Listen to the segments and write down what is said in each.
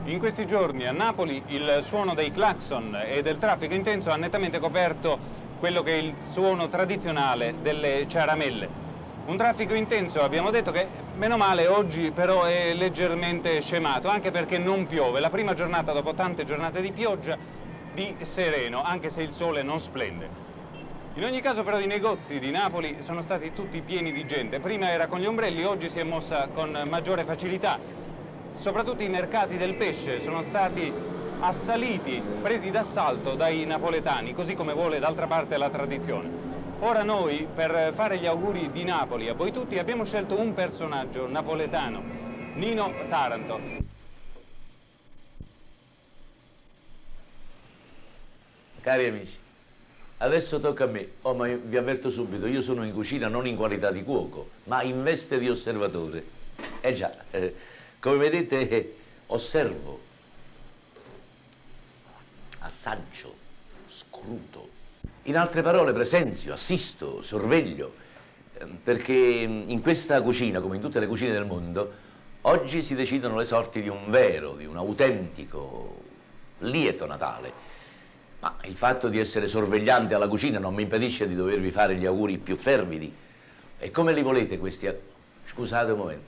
In questi giorni a Napoli il suono dei clacson e del traffico intenso ha nettamente coperto quello che è il suono tradizionale delle ciaramelle. Un traffico intenso, abbiamo detto, che meno male oggi però è leggermente scemato, anche perché non piove. La prima giornata dopo tante giornate di pioggia, di sereno, anche se il sole non splende. In ogni caso però i negozi di Napoli sono stati tutti pieni di gente. Prima era con gli ombrelli, oggi si è mossa con maggiore facilità. Soprattutto i mercati del pesce sono stati assaliti, presi d'assalto dai napoletani, così come vuole d'altra parte la tradizione. Ora noi, per fare gli auguri di Napoli a voi tutti, abbiamo scelto un personaggio napoletano, Nino Taranto. Cari amici, adesso tocca a me. Oh, ma vi avverto subito, io sono in cucina non in qualità di cuoco, ma in veste di osservatore. Già, come vedete, osservo, assaggio, scruto. In altre parole, presenzio, assisto, sorveglio, perché in questa cucina, come in tutte le cucine del mondo, oggi si decidono le sorti di un vero, di un autentico, lieto Natale. Ma il fatto di essere sorvegliante alla cucina non mi impedisce di dovervi fare gli auguri più fervidi. E come li volete questi? Scusate un momento.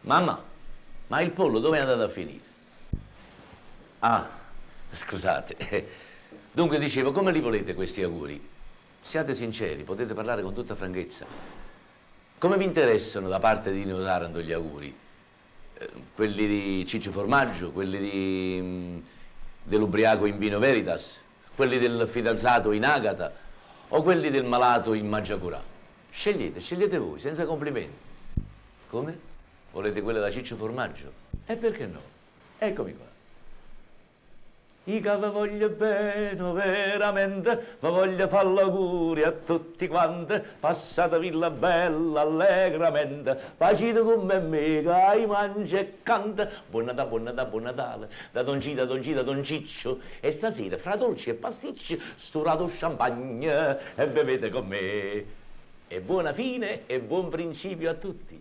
Mamma, ma il pollo dove è andato a finire? Ah, scusate. Dunque dicevo, come li volete questi auguri? Siate sinceri, potete parlare con tutta franchezza. Come vi interessano da parte di Nino Taranto gli auguri? Quelli di Ciccio Formaggio, quelli dell'ubriaco in Vino Veritas, quelli del fidanzato in Agata o quelli del malato in Maggiacurà? Scegliete voi, senza complimenti. Come? Volete quella da Ciccio Formaggio? E perché no? Eccomi qua. Io che vi voglio bene, veramente, vi voglio fare l'augurio a tutti quanti, passate villa bella allegramente, facete come me, che hai mangia e canta, buon Natale, buon Natale, da Don Cida, Don Ciccio, e stasera, fra dolci e pasticci, sturato champagne, e bevete con me. E buona fine e buon principio a tutti.